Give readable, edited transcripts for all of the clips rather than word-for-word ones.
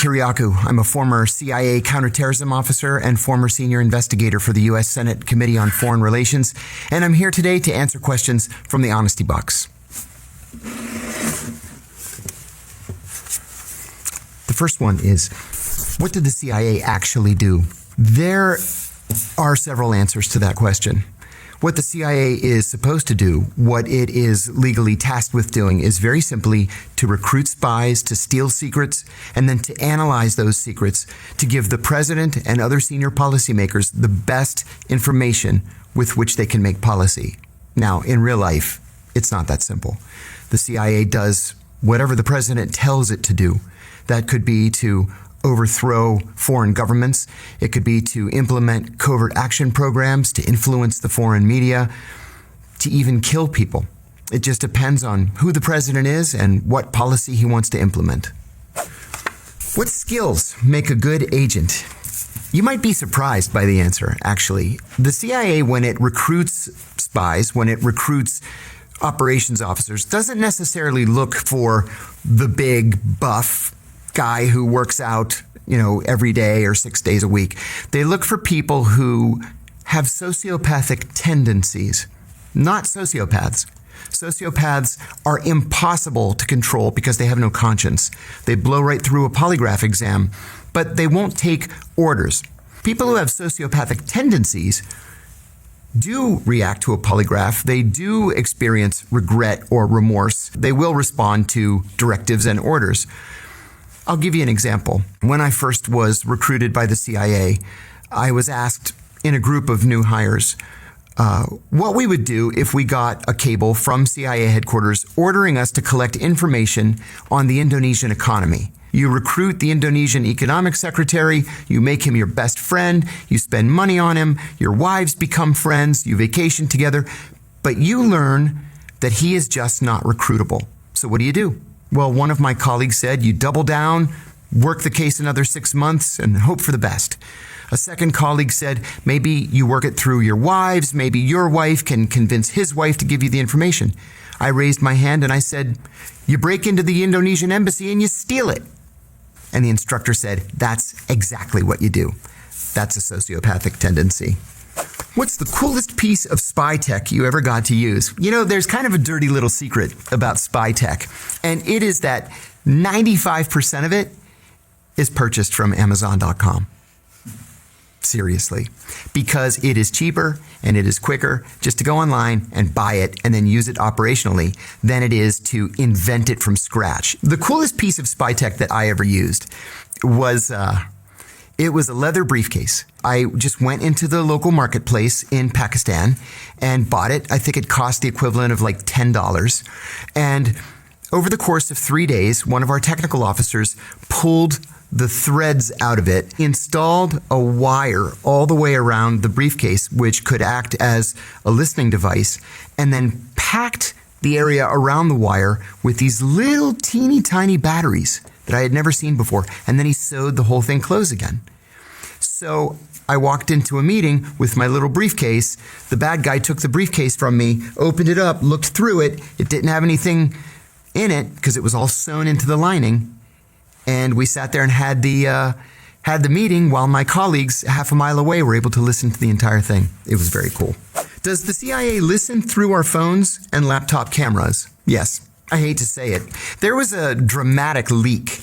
Kiriakou. I'm a former CIA counterterrorism officer and former senior investigator for the U.S. Senate Committee on Foreign Relations, and I'm here today to answer questions from the Honesty Box. The first one is, what did the CIA actually do? There are several answers to that question. What the CIA is supposed to do, what it is legally tasked with doing, is very simply to recruit spies, to steal secrets, and then to analyze those secrets to give the president and other senior policymakers the best information with which they can make policy. Now, in real life, it's not that simple. The CIA does whatever the president tells it to do. That could be to overthrow foreign governments. It could be to implement covert action programs, to influence the foreign media, to even kill people. It just depends on who the president is and what policy he wants to implement. What skills make a good agent? You might be surprised by the answer, actually. The CIA, when it recruits spies, when it recruits operations officers, doesn't necessarily look for the big buff guy who works out, every day or 6 days a week. They look for people who have sociopathic tendencies, not sociopaths. Sociopaths are impossible to control because they have no conscience. They blow right through a polygraph exam, but they won't take orders. People who have sociopathic tendencies do react to a polygraph. They do experience regret or remorse. They will respond to directives and orders. I'll give you an example. When I first was recruited by the CIA, I was asked in a group of new hires what we would do if we got a cable from CIA headquarters ordering us to collect information on the Indonesian economy. You recruit the Indonesian economic secretary, you make him your best friend, you spend money on him, your wives become friends, you vacation together, but you learn that he is just not recruitable. So what do? Well, one of my colleagues said, you double down, work the case another 6 months, and hope for the best. A second colleague said, maybe you work it through your wives, maybe your wife can convince his wife to give you the information. I raised my hand and I said, you break into the Indonesian embassy and you steal it. And the instructor said, that's exactly what you do. That's a sociopathic tendency. What's the coolest piece of spy tech you ever got to use? There's kind of a dirty little secret about spy tech, and it is that 95% of it is purchased from Amazon.com. Seriously. Because it is cheaper and it is quicker just to go online and buy it and then use it operationally than it is to invent it from scratch. The coolest piece of spy tech that I ever used was it was a leather briefcase. I just went into the local marketplace in Pakistan and bought it. I think it cost the equivalent of like $10. And over the course of 3 days, one of our technical officers pulled the threads out of it, installed a wire all the way around the briefcase, which could act as a listening device, and then packed the area around the wire with these little teeny tiny batteries that I had never seen before. And then he sewed the whole thing closed again. So I walked into a meeting with my little briefcase. The bad guy took the briefcase from me, opened it up, looked through it. It didn't have anything in it because it was all sewn into the lining. And we sat there and had the meeting while my colleagues half a mile away were able to listen to the entire thing. It was very cool. Does the CIA listen through our phones and laptop cameras? Yes. I hate to say it. There was a dramatic leak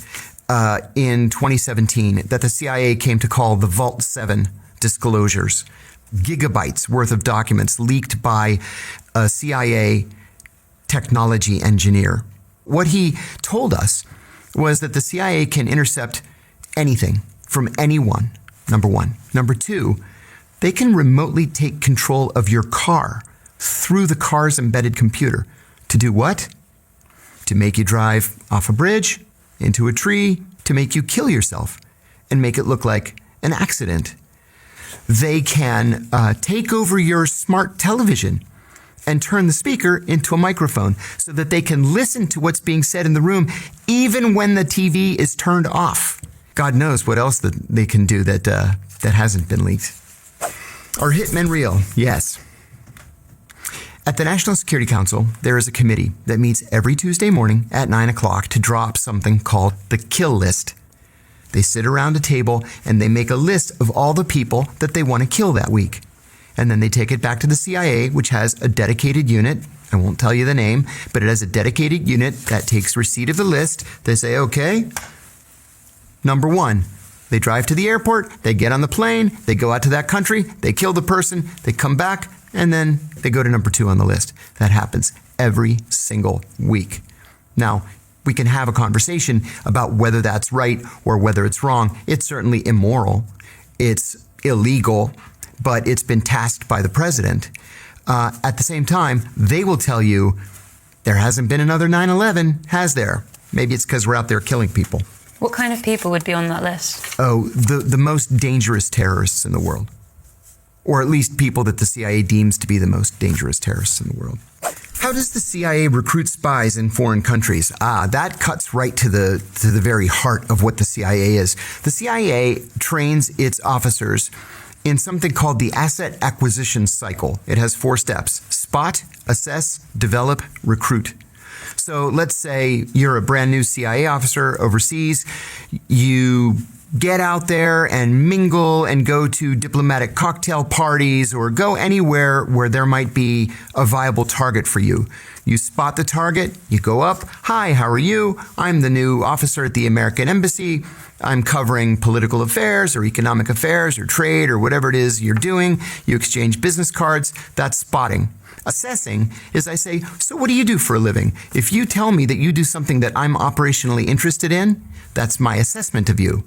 in 2017 that the CIA came to call the Vault 7 disclosures. Gigabytes worth of documents leaked by a CIA technology engineer. What he told us was that the CIA can intercept anything from anyone, number one. Number two, they can remotely take control of your car through the car's embedded computer. To do what? To make you drive off a bridge, into a tree, to make you kill yourself and make it look like an accident. They can take over your smart television and turn the speaker into a microphone so that they can listen to what's being said in the room even when the TV is turned off. God knows what else that they can do that hasn't been leaked. Are hitmen real? Yes. At the National Security Council, there is a committee that meets every Tuesday morning at 9 o'clock to draw up something called the kill list. They sit around a table and they make a list of all the people that they want to kill that week. And then they take it back to the CIA, which has a dedicated unit. I won't tell you the name, but it has a dedicated unit that takes receipt of the list. They say, okay, number one. They drive to the airport, they get on the plane, they go out to that country, they kill the person, they come back, and then they go to number 2 on the list. That happens every single week. Now, we can have a conversation about whether that's right or whether it's wrong. It's certainly immoral. It's illegal, but it's been tasked by the president. At the same time, they will tell you there hasn't been another 9/11, has there? Maybe it's because we're out there killing people. What kind of people would be on that list? Oh, the most dangerous terrorists in the world. Or at least people that the CIA deems to be the most dangerous terrorists in the world. How does the CIA recruit spies in foreign countries? That cuts right to the very heart of what the CIA is. The CIA trains its officers in something called the asset acquisition cycle. It has 4 steps: spot, assess, develop, recruit. So let's say you're a brand new CIA officer overseas. You get out there and mingle and go to diplomatic cocktail parties or go anywhere where there might be a viable target for you. You spot the target, you go up. Hi, how are you? I'm the new officer at the American Embassy. I'm covering political affairs or economic affairs or trade or whatever it is you're doing. You exchange business cards. That's spotting. Assessing is I say, so what do you do for a living? If you tell me that you do something that I'm operationally interested in, that's my assessment of you.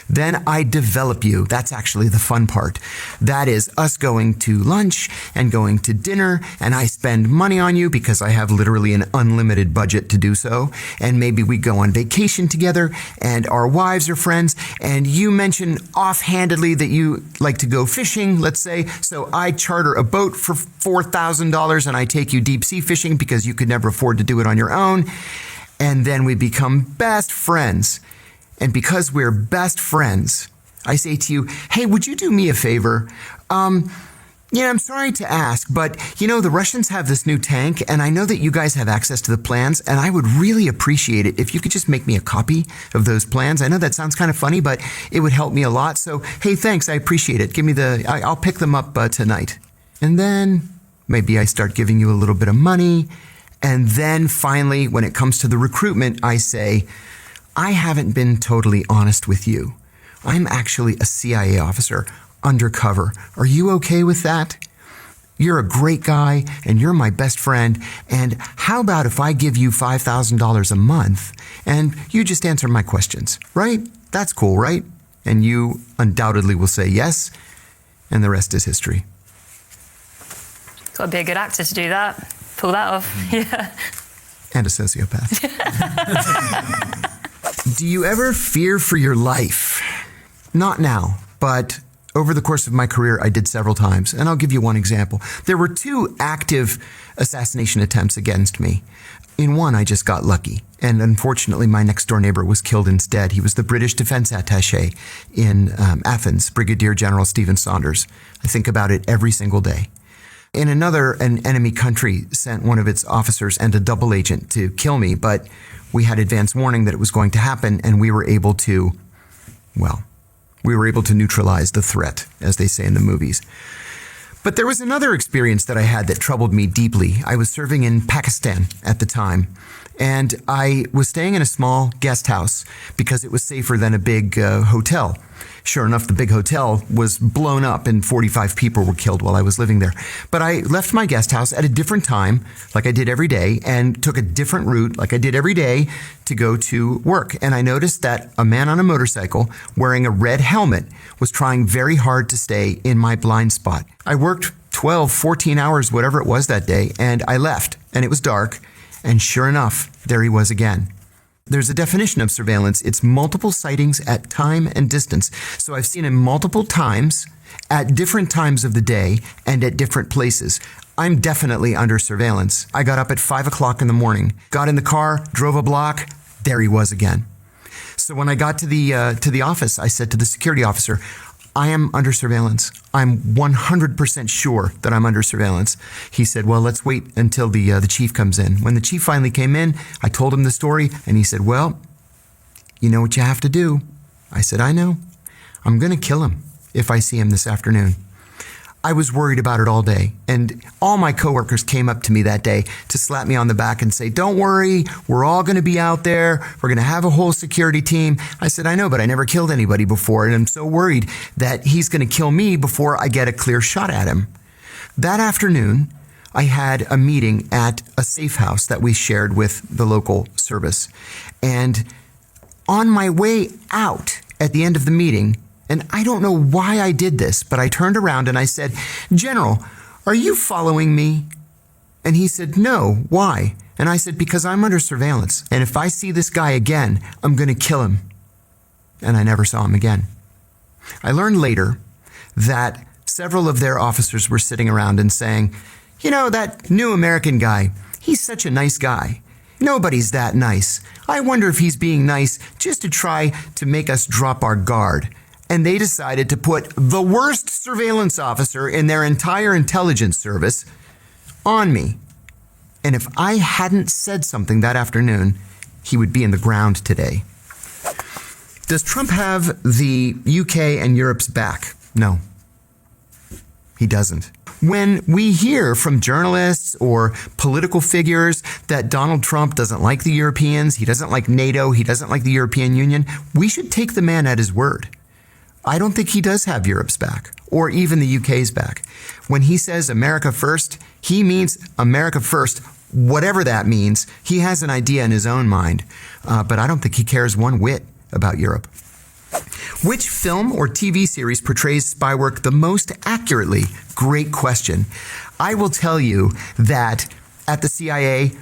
Then I develop you. That's actually the fun part. That is us going to lunch and going to dinner, and I spend money on you because I have literally an unlimited budget to do so. And maybe we go on vacation together, and our wives are friends, and you mention offhandedly that you like to go fishing, let's say. So I charter a boat for $4,000 and I take you deep sea fishing because you could never afford to do it on your own. And then we become best friends. And because we're best friends, I say to you, hey, would you do me a favor? I'm sorry to ask, but the Russians have this new tank, and I know that you guys have access to the plans, and I would really appreciate it if you could just make me a copy of those plans. I know that sounds kind of funny, but it would help me a lot. So, hey, thanks, I appreciate it. I'll pick them up tonight. And then maybe I start giving you a little bit of money. And then finally, when it comes to the recruitment, I say, I haven't been totally honest with you. I'm actually a CIA officer, undercover. Are you okay with that? You're a great guy, and you're my best friend, and how about if I give you $5,000 a month, and you just answer my questions, right? That's cool, right? And you undoubtedly will say yes, and the rest is history. Got to be a good actor to do that. Pull that off, yeah. And a sociopath. Do you ever fear for your life? Not now, but over the course of my career, I did several times, and I'll give you one example. There were 2 active assassination attempts against me. In one, I just got lucky, and unfortunately, my next-door neighbor was killed instead. He was the British defense attaché in Athens, Brigadier General Stephen Saunders. I think about it every single day. In another, an enemy country sent one of its officers and a double agent to kill me, but we had advance warning that it was going to happen, and we were able to neutralize the threat, as they say in the movies. But there was another experience that I had that troubled me deeply. I was serving in Pakistan at the time, and I was staying in a small guest house because it was safer than a big hotel. Sure enough, the big hotel was blown up and 45 people were killed while I was living there. But I left my guest house at a different time, like I did every day, and took a different route, like I did every day, to go to work. And I noticed that a man on a motorcycle wearing a red helmet was trying very hard to stay in my blind spot. I worked 12, 14 hours, whatever it was that day, and I left, and it was dark, and sure enough, there he was again. There's a definition of surveillance. It's multiple sightings at time and distance. So I've seen him multiple times at different times of the day and at different places. I'm definitely under surveillance. I got up at 5 o'clock in the morning, got in the car, drove a block. There he was again. So when I got to the office, I said to the security officer, I am under surveillance. I'm 100% sure that I'm under surveillance. He said, well, let's wait until the chief comes in. When the chief finally came in, I told him the story, and he said, well, you know what you have to do. I said, I know. I'm going to kill him if I see him this afternoon. I was worried about it all day, and all my coworkers came up to me that day to slap me on the back and say, don't worry, we're all going to be out there. We're going to have a whole security team. I said, I know, but I never killed anybody before, and I'm so worried that he's going to kill me before I get a clear shot at him. That afternoon, I had a meeting at a safe house that we shared with the local service. And on my way out at the end of the meeting, and I don't know why I did this, but I turned around and I said, General, are you following me? And he said, no, why? And I said, because I'm under surveillance. And if I see this guy again, I'm going to kill him. And I never saw him again. I learned later that several of their officers were sitting around and saying, you know, that new American guy, he's such a nice guy. Nobody's that nice. I wonder if he's being nice just to try to make us drop our guard. And they decided to put the worst surveillance officer in their entire intelligence service on me. And if I hadn't said something that afternoon, he would be in the ground today. Does Trump have the UK and Europe's back? No, he doesn't. When we hear from journalists or political figures that Donald Trump doesn't like the Europeans, he doesn't like NATO, he doesn't like the European Union, we should take the man at his word. I don't think he does have Europe's back or even the UK's back. When he says America first, he means America first, whatever that means. He has an idea in his own mind, but I don't think he cares one whit about Europe. Which film or TV series portrays spy work the most accurately? Great question. I will tell you that at the CIA,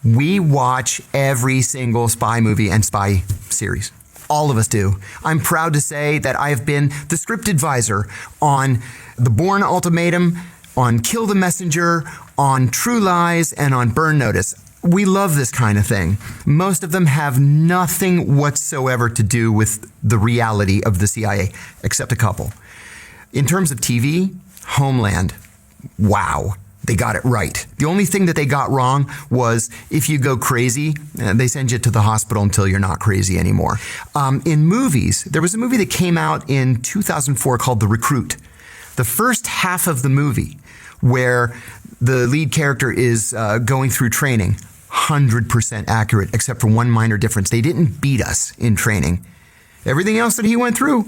we watch every single spy movie and spy series. All of us do. I'm proud to say that I have been the script advisor on The Bourne Ultimatum, on Kill the Messenger, on True Lies, and on Burn Notice. We love this kind of thing. Most of them have nothing whatsoever to do with the reality of the CIA, except a couple. In terms of TV, Homeland. Wow. They got it right. The only thing that they got wrong was if you go crazy, they send you to the hospital until you're not crazy anymore. In movies, there was a movie that came out in 2004 called The Recruit. The first half of the movie, where the lead character is going through training, 100% accurate, except for one minor difference. They didn't beat us in training. Everything else that he went through,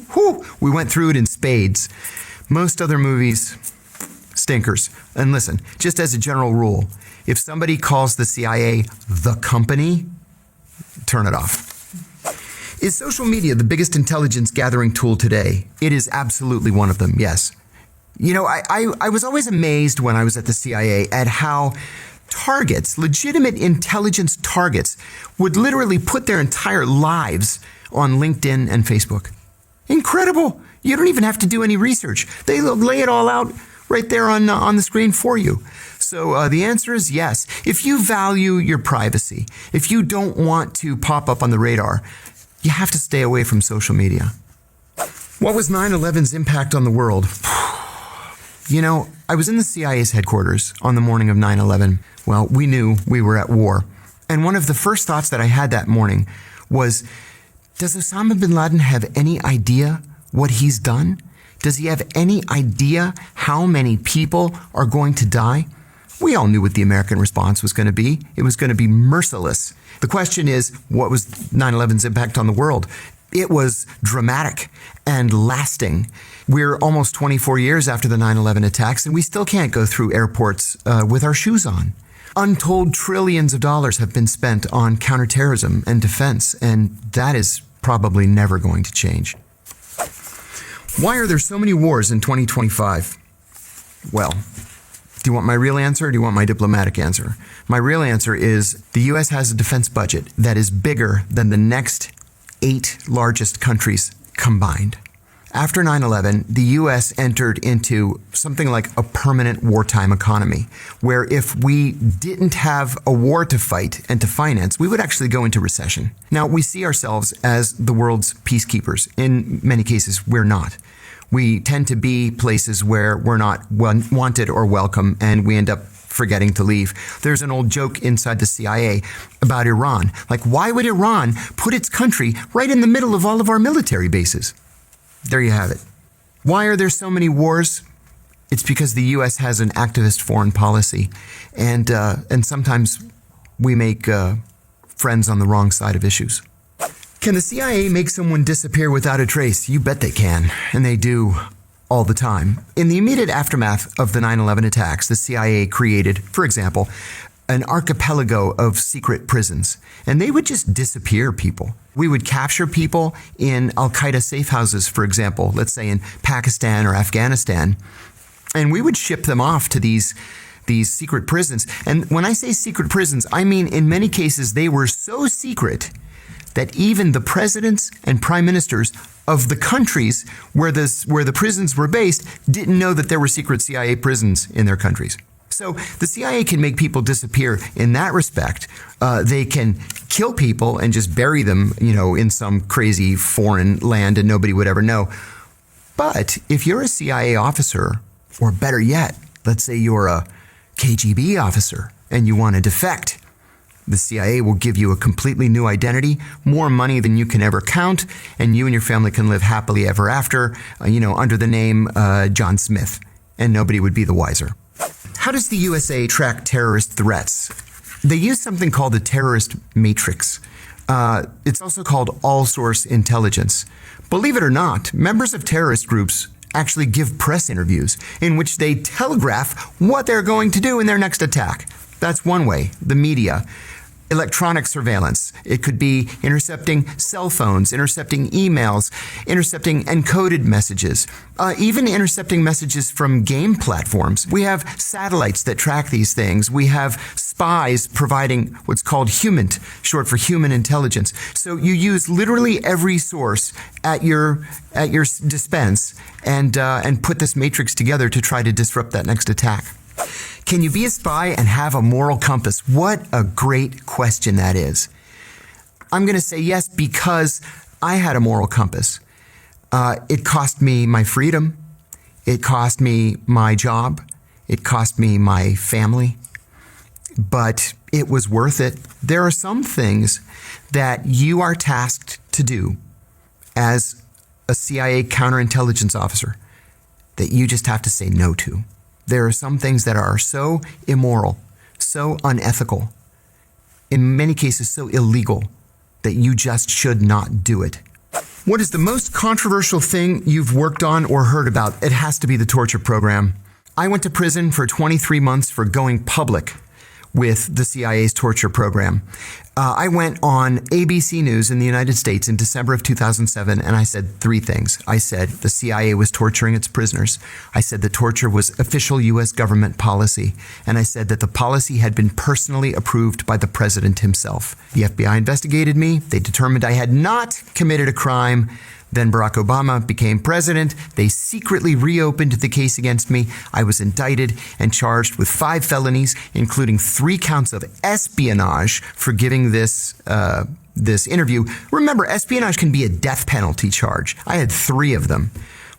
we went through it in spades. Most other movies, stinkers. And listen, just as a general rule, if somebody calls the CIA the company, turn it off. Is social media the biggest intelligence gathering tool today? It is absolutely one of them, yes. You know, I was always amazed when I was at the CIA at how targets, legitimate intelligence targets, would literally put their entire lives on LinkedIn and Facebook. Incredible. You don't even have to do any research. They lay it all out right there on the screen for you. So the answer is yes. If you value your privacy, if you don't want to pop up on the radar, you have to stay away from social media. What was 9/11's impact on the world? You know, I was in the CIA's headquarters on the morning of 9/11. Well, we knew we were at war. And one of the first thoughts that I had that morning was, does Osama bin Laden have any idea what he's done? Does he have any idea how many people are going to die? We all knew what the American response was going to be. It was going to be merciless. The question is, what was 9/11's impact on the world? It was dramatic and lasting. We're almost 24 years after the 9/11 attacks, and we still can't go through airports with our shoes on. Untold trillions of dollars have been spent on counterterrorism and defense, and that is probably never going to change. Why are there so many wars in 2025? Well, do you want my real answer or do you want my diplomatic answer? My real answer is the U.S. has a defense budget that is bigger than the next 8 largest countries combined. After 9/11, the U.S. entered into something like a permanent wartime economy, where if we didn't have a war to fight and to finance, we would actually go into recession. Now, we see ourselves as the world's peacekeepers. In many cases, we're not. We tend to be places where we're not wanted or welcome, and we end up forgetting to leave. There's an old joke inside the CIA about Iran. Like, why would Iran put its country right in the middle of all of our military bases? There you have it. Why are there so many wars? It's because the U.S. has an activist foreign policy, and sometimes we make friends on the wrong side of issues. Can the CIA make someone disappear without a trace? You bet they can, and they do all the time. In the immediate aftermath of the 9/11 attacks, the CIA created, for example, an archipelago of secret prisons, and they would just disappear people. We would capture people in Al-Qaeda safe houses, for example, let's say in Pakistan or Afghanistan, and we would ship them off to these secret prisons. And when I say secret prisons, I mean in many cases they were so secret that even the presidents and prime ministers of the countries where the prisons were based didn't know that there were secret CIA prisons in their countries. So the CIA can make people disappear in that respect. They can kill people and just bury them, in some crazy foreign land and nobody would ever know. But if you're a CIA officer, or better yet, let's say you're a KGB officer and you want to defect, the CIA will give you a completely new identity, more money than you can ever count, and you and your family can live happily ever after, under the name John Smith, and nobody would be the wiser. How does the USA track terrorist threats? They use something called the terrorist matrix. It's also called all-source intelligence. Believe it or not, members of terrorist groups actually give press interviews in which they telegraph what they're going to do in their next attack. That's one way, the media. Electronic surveillance. It could be intercepting cell phones, intercepting emails, intercepting encoded messages, even intercepting messages from game platforms. We have satellites that track these things. We have spies providing what's called HUMINT, short for human intelligence. So you use literally every source at your dispense and put this matrix together to try to disrupt that next attack. Can you be a spy and have a moral compass? What a great question that is. I'm going to say yes because I had a moral compass. It cost me my freedom. It cost me my job. It cost me my family. But it was worth it. There are some things that you are tasked to do as a CIA counterintelligence officer that you just have to say no to. There are some things that are so immoral, so unethical, in many cases so illegal, that you just should not do it. What is the most controversial thing you've worked on or heard about? It has to be the torture program. I went to prison for 23 months for going public with the CIA's torture program. I went on ABC News in the United States in December of 2007, and I said three things. I said the CIA was torturing its prisoners. I said the torture was official U.S. government policy. And I said that the policy had been personally approved by the president himself. The FBI investigated me. They determined I had not committed a crime. Then Barack Obama became president. They secretly reopened the case against me. I was indicted and charged with 5 felonies, including 3 counts of espionage for giving this interview. Remember, espionage can be a death penalty charge. I had 3 of them.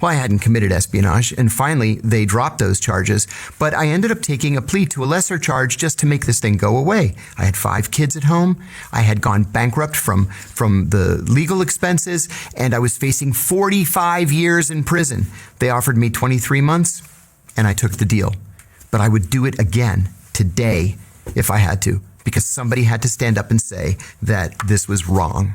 Well, I hadn't committed espionage, and finally they dropped those charges, but I ended up taking a plea to a lesser charge just to make this thing go away. I had 5 kids at home, I had gone bankrupt from the legal expenses, and I was facing 45 years in prison. They offered me 23 months, and I took the deal. But I would do it again today if I had to, because somebody had to stand up and say that this was wrong.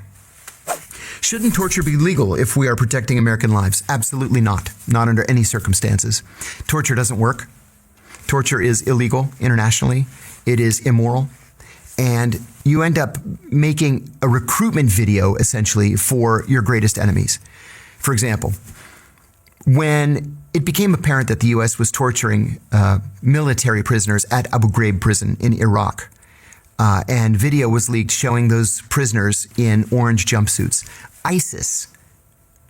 Shouldn't torture be legal if we are protecting American lives? Absolutely not. Not under any circumstances. Torture doesn't work. Torture is illegal internationally. It is immoral. And you end up making a recruitment video, essentially, for your greatest enemies. For example, when it became apparent that the U.S. was torturing military prisoners at Abu Ghraib prison in Iraq, and video was leaked showing those prisoners in orange jumpsuits, ISIS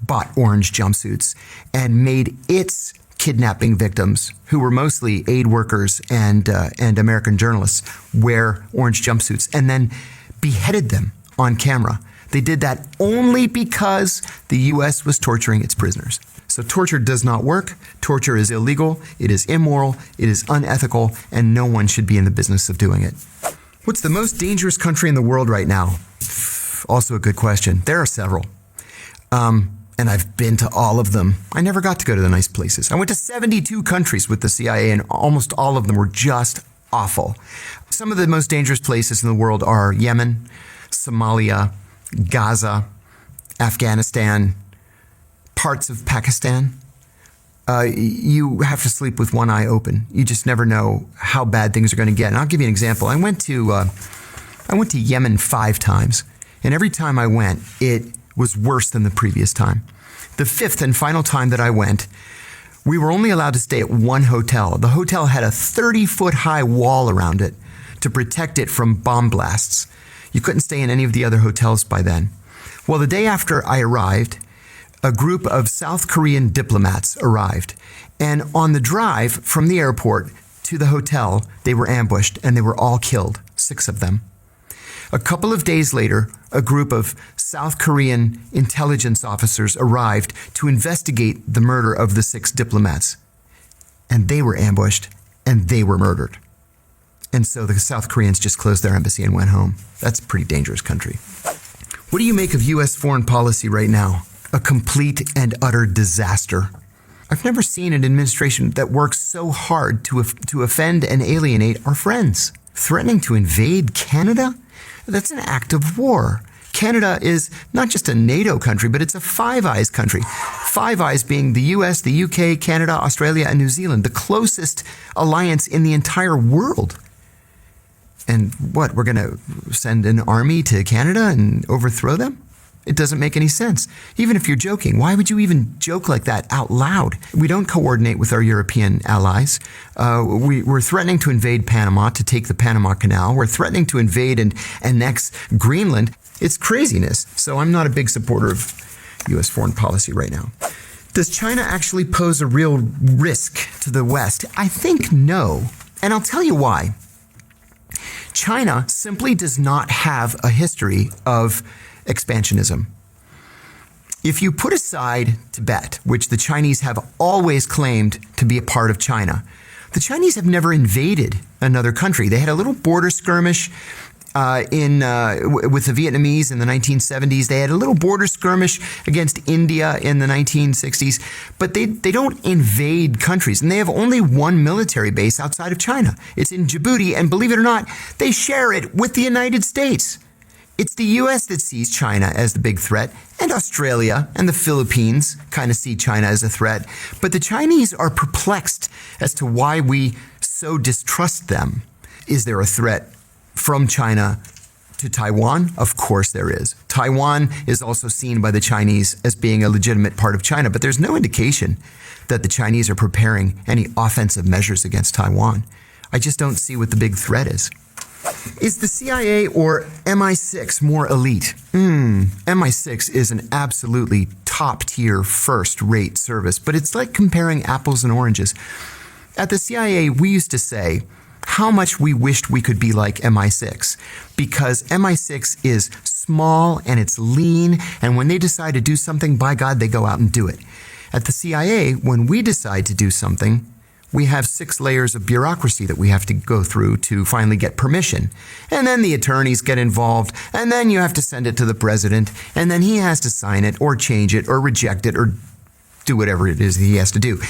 bought orange jumpsuits and made its kidnapping victims, who were mostly aid workers and American journalists, wear orange jumpsuits and then beheaded them on camera. They did that only because the U.S. was torturing its prisoners. So torture does not work. Torture is illegal. It is immoral. It is unethical, and no one should be in the business of doing it. What's the most dangerous country in the world right now? Also a good question. There are several. And I've been to all of them. I never got to go to the nice places. I went to 72 countries with the CIA, and almost all of them were just awful. Some of the most dangerous places in the world are Yemen, Somalia, Gaza, Afghanistan, parts of Pakistan. You have to sleep with one eye open. You just never know how bad things are going to get. And I'll give you an example. I went to Yemen 5 times, and every time I went, it was worse than the previous time. The 5th and final time that I went, we were only allowed to stay at one hotel. The hotel had a 30-foot high wall around it to protect it from bomb blasts. You couldn't stay in any of the other hotels by then. Well, the day after I arrived, a group of South Korean diplomats arrived. And on the drive from the airport to the hotel, they were ambushed and they were all killed, 6 of them. A couple of days later, a group of South Korean intelligence officers arrived to investigate the murder of the 6 diplomats. And they were ambushed and they were murdered. And so the South Koreans just closed their embassy and went home. That's a pretty dangerous country. What do you make of U.S. foreign policy right now? A complete and utter disaster. I've never seen an administration that works so hard to offend and alienate our friends. Threatening to invade Canada? That's an act of war. Canada is not just a NATO country, but it's a Five Eyes country. Five Eyes being the US, the UK, Canada, Australia, and New Zealand, the closest alliance in the entire world. And what, we're going to send an army to Canada and overthrow them? It doesn't make any sense. Even if you're joking, why would you even joke like that out loud? We don't coordinate with our European allies. We're threatening to invade Panama, to take the Panama Canal. We're threatening to invade and annex Greenland. It's craziness. So I'm not a big supporter of U.S. foreign policy right now. Does China actually pose a real risk to the West? I think no. And I'll tell you why. China simply does not have a history of expansionism. If you put aside Tibet, which the Chinese have always claimed to be a part of China, the Chinese have never invaded another country. They had a little border skirmish with the Vietnamese in the 1970s. They had a little border skirmish against India in the 1960s, but they don't invade countries. And they have only one military base outside of China. It's in Djibouti, and believe it or not, they share it with the United States. It's the U.S. that sees China as the big threat, and Australia and the Philippines kind of see China as a threat. But the Chinese are perplexed as to why we so distrust them. Is there a threat from China to Taiwan? Of course there is. Taiwan is also seen by the Chinese as being a legitimate part of China, but there's no indication that the Chinese are preparing any offensive measures against Taiwan. I just don't see what the big threat is. Is the CIA or MI6 more elite? MI6 is an absolutely top-tier, first-rate service, but it's like comparing apples and oranges. At the CIA, we used to say how much we wished we could be like MI6, because MI6 is small and it's lean, and when they decide to do something, by God, they go out and do it. At the CIA, when we decide to do something, we have 6 layers of bureaucracy that we have to go through to finally get permission. And then the attorneys get involved, and then you have to send it to the president, and then he has to sign it or change it or reject it or do whatever it is he has to do.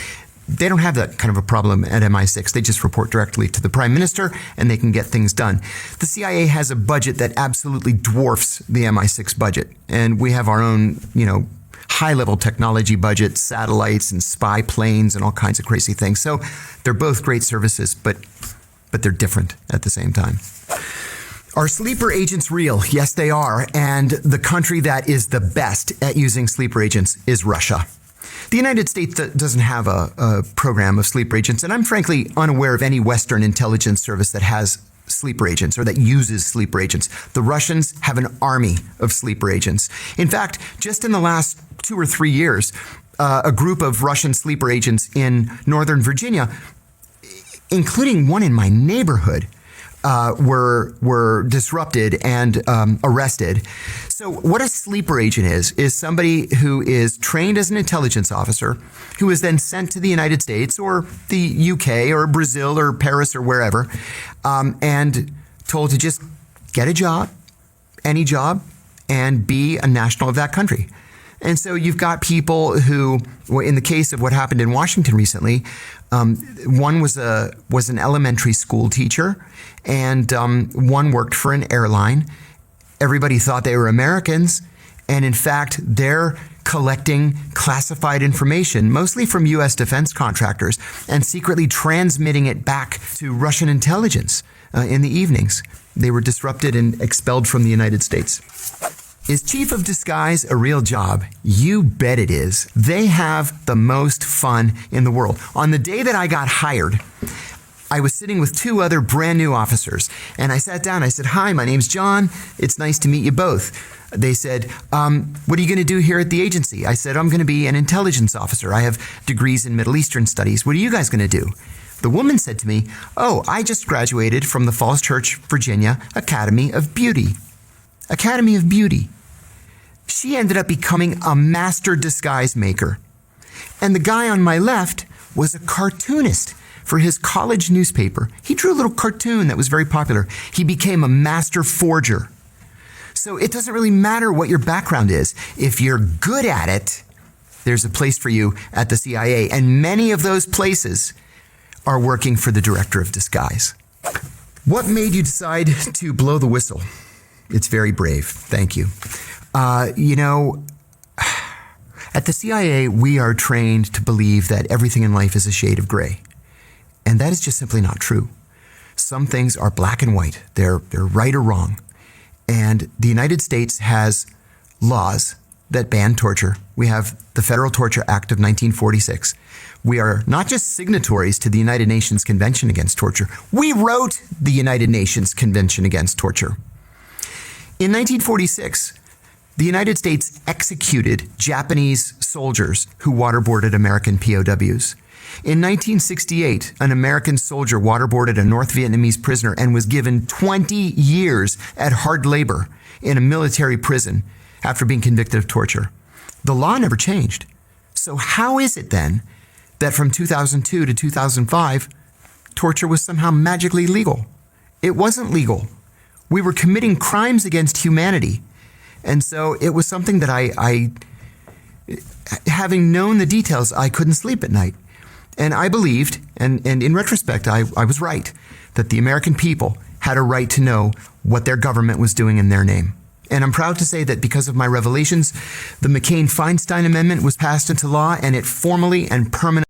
They don't have that kind of a problem at MI6. They just report directly to the prime minister, and they can get things done. The CIA has a budget that absolutely dwarfs the MI6 budget, and we have our own, high-level technology budget, satellites and spy planes and all kinds of crazy things. So they're both great services, but they're different at the same time. Are sleeper agents real? Yes, they are. And the country that is the best at using sleeper agents is Russia. The United States doesn't have a program of sleeper agents, and I'm frankly unaware of any Western intelligence service that has sleeper agents or that uses sleeper agents. The Russians have an army of sleeper agents. In fact, just in the last 2 or 3 years, a group of Russian sleeper agents in Northern Virginia, including one in my neighborhood, were disrupted and arrested. So what a sleeper agent is somebody who is trained as an intelligence officer, who is then sent to the United States or the UK or Brazil or Paris or wherever, and told to just get a job, any job, and be a national of that country. And so you've got people who, in the case of what happened in Washington recently, one was an elementary school teacher, and one worked for an airline. Everybody thought they were Americans, and in fact, they're collecting classified information, mostly from U.S. defense contractors, and secretly transmitting it back to Russian intelligence in the evenings. They were disrupted and expelled from the United States. Is chief of disguise a real job? You bet it is. They have the most fun in the world. On the day that I got hired, I was sitting with two other brand new officers, and I sat down. I said, "Hi, my name's John. It's nice to meet you both." They said, "What are you going to do here at the agency?" I said, "I'm going to be an intelligence officer. I have degrees in Middle Eastern studies. What are you guys going to do?" The woman said to me, "Oh, I just graduated from the Falls Church, Virginia Academy of Beauty." Academy of Beauty. She ended up becoming a master disguise maker. And the guy on my left was a cartoonist for his college newspaper. He drew a little cartoon that was very popular. He became a master forger. So it doesn't really matter what your background is. If you're good at it, there's a place for you at the CIA. And many of those places are working for the director of disguise. What made you decide to blow the whistle? It's very brave. Thank you. At the CIA, we are trained to believe that everything in life is a shade of gray. And that is just simply not true. Some things are black and white. They're right or wrong. And the United States has laws that ban torture. We have the Federal Torture Act of 1946. We are not just signatories to the United Nations Convention Against Torture. We wrote the United Nations Convention Against Torture. In 1946, the United States executed Japanese soldiers who waterboarded American POWs. In 1968, an American soldier waterboarded a North Vietnamese prisoner and was given 20 years at hard labor in a military prison after being convicted of torture. The law never changed. So how is it then that from 2002 to 2005, torture was somehow magically legal? It wasn't legal. We were committing crimes against humanity. And so it was something that I, having known the details, I couldn't sleep at night. And I believed, and in retrospect, I was right, that the American people had a right to know what their government was doing in their name. And I'm proud to say that because of my revelations, the McCain-Feinstein Amendment was passed into law, and it formally and permanently